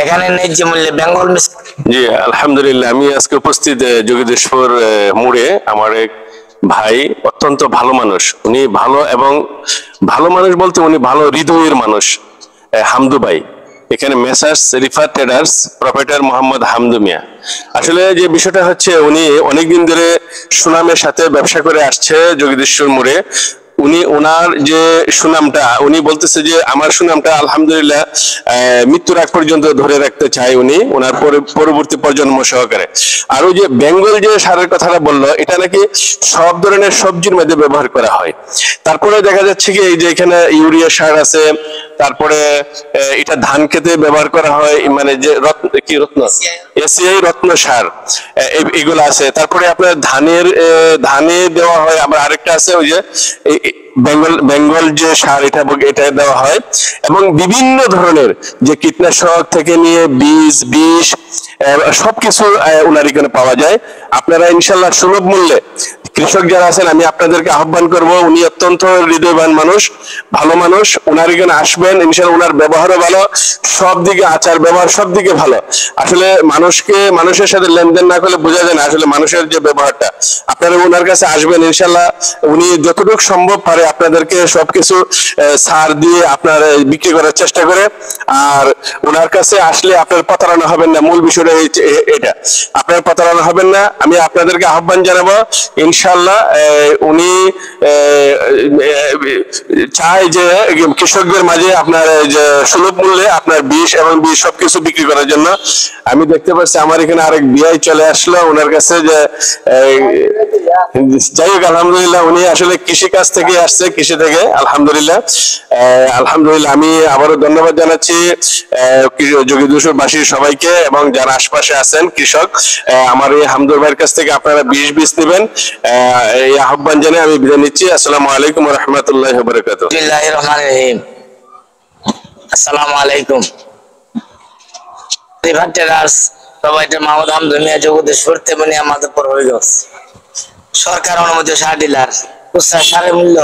এখানে ন্যায্য মূল্যে বেঙ্গল জি আলহামদুলিল্লাহ, আমি আজকে উপস্থিত জগদীশপুর মোড়ে। আমার এক ভাই অত্যন্ত ভালো মানুষ, উনি ভালো এবং ভালো মানুষ বলতে উনি ভালো হৃদয়ের মানুষ, হামদু ভাই। এখানে messrs Rifat traders proprietor Mohammad Hamdu Mia. আসলে যে বিষয়টা হচ্ছে, উনি অনেকদিন ধরে সুনামের সাথে ব্যবসা করে আসছে জগদীশ্বর মোড়ে। উনি ওনার যে সুনামটা, উনি বলতেছে যে আমার সুনামটা আলহামদুলিল্লাহ মৃত্যুর আগ পর্যন্ত ধরে রাখতে চায় উনি, ওনার পরবর্তী প্রজন্ম সহকারে। আর ওই যে বেঙ্গল যে সারের কথাটা বললো, এটা নাকি সব ধরনের সবজির মধ্যে ব্যবহার করা হয়। তারপরে দেখা যাচ্ছে কি এই যে এখানে ইউরিয়া সার আছে, তারপরে এটা ধান খেতে ব্যবহার করা হয়, মানে যে রত্ন এসিআই রত্ন সার এগুলো আছে। তারপরে আপনার ধানে দেওয়া হয়। আবার আরেকটা আছে ওই যে বেঙ্গল যে সার, এটা দেওয়া হয়। এবং বিভিন্ন ধরনের যে কীটনাশক থেকে নিয়ে বীজ বিষ সবকিছু ওনার এখানে পাওয়া যায়। আপনারা ইনশাল্লাহ সুলভ মূল্যে, কৃষক যারা আছেন আমি আপনাদেরকে আহ্বান করব, উনি অত্যন্ত হৃদয়বান মানুষ, ভালো মানুষ, ওনার এখানে আসবেন ইনশাল্লাহ। ওনার ব্যবহারও ভালো, সব দিকে আচার ব্যবহার সব দিকে ভালো। আসলে মানুষের সাথে লেনদেন না করলে বোঝা যায় না আসলে মানুষের যে ব্যবহারটা। আপনারা ওনার কাছে আসবেন ইনশাল্লাহ, উনি যতটুকু সম্ভব পারে আপনাদেরকে সবকিছু ছাড় দিয়ে আপনার বিক্রি করার চেষ্টা করে। আর ওনার কাছে আসলে আপনার প্রতারণা হবেন না, মূল বিষয়টা এটা, আপনার প্রতারণা হবেন না। আমি আপনাদেরকে আহ্বান জানাবো ইনশাল্লাহ। উনি চায় যে কৃষকদের মাঝে আপনার যে সুলভ মূল্যে আপনার বিষ এবং বীজ সবকিছু বিক্রি করার জন্য। আমি দেখতে পাচ্ছি আমার এখানে আরেক বিআই চলে আসলো ওনার কাছে, যে যাই হোক আলহামদুলিল্লাহ উনি আসলে কৃষি কাজ থেকে আসছে, কৃষি থেকে। আলহামদুলিল্লাহ আলহামদুলিল্লাহ আমি আবারও ধন্যবাদ জানাচ্ছি জগদীশপুরবাসীর সবাইকে এবং যারা আশপাশে আছেন কৃষক। আমার এই হামদুর ভাইয়ের কাছ থেকে আপনারা বীজ নেবেন, এই আহ্বান জানিয়ে আমি বিদায় নিচ্ছি। আসসালামু আলাইকুম ওয়া রাহমাতুল্লাহি ওয়া বারাকাতুহু। বিসমিল্লাহির রহমানির রহিম। আসসালামু আলাইকুম। রিফাত ট্রেডার্স প্রোপাইটার মোহাম্মদ হামদু মিয়া, জগদীশপুর তেমনিয়া, মাধবপুর, হবিগঞ্জ। সরকার অনুমোদিত সার ডিলার। খুচরা সারের মূল্য,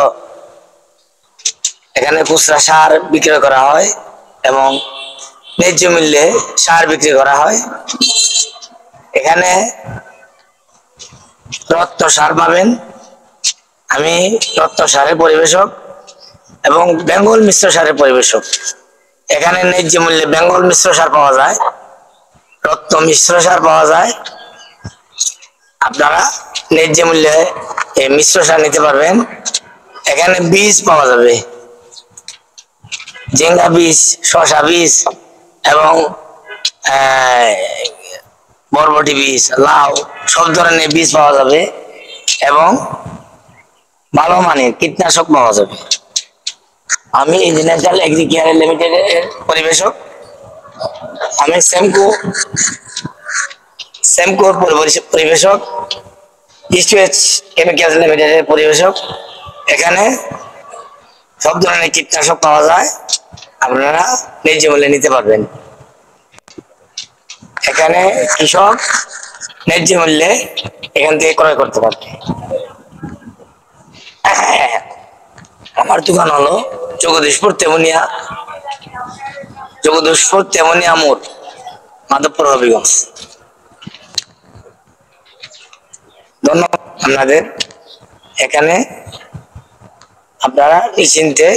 এখানে খুচরা সার বিক্রয় করা হয় এবং ন্যায্য মূল্যে সার বিক্রি করা হয়। এখানে রত্ন সার পাবেন, আমি রত্ন সারের পরিবেশক এবং বেঙ্গল মিশ্র সারের পরিবেশক। এখানে ন্যায্য মূল্যে বেঙ্গল মিশ্র সার পাওয়া যায়, রত্ন মিশ্র সার পাওয়া যায়। আপনারা ন্যায্য মূল্যে এই মিশ্র সার নিতে পারবেন। এখানে বীজ পাওয়া যাবে, ঝিঙ্গা বীজ, শসা বীজ এবং বরবটি বীজ, লাউ, সব ধরনের বীজ পাওয়া যাবে এবং ভালো মানের কীটনাশক পাওয়া যাবে। আমি ইন্টারন্যাশনাল এগ্রিকেয়ার লিমিটেডের পরিবেশক। আমি সেমকোর পরিবেশক, ইস্টওয়েস্ট কেমিক্যালস লিমিটেডের পরিবেশক। এখানে সব ধরনের কীটনাশক পাওয়া যায়, আপনারা ন্যায্য মূল্যে নিতে পারবেন। এখানে কৃষক ন্যায্য মূল্যে এখান থেকে ক্রয় করতে পারবে। আমার দোকান হলো জগদীশপুর তেমনিয়া মোড়, মাধবপুর, হবিগঞ্জ। ধন্যবাদ আপনাদের। এখানে আপনারা নিশ্চিন্তে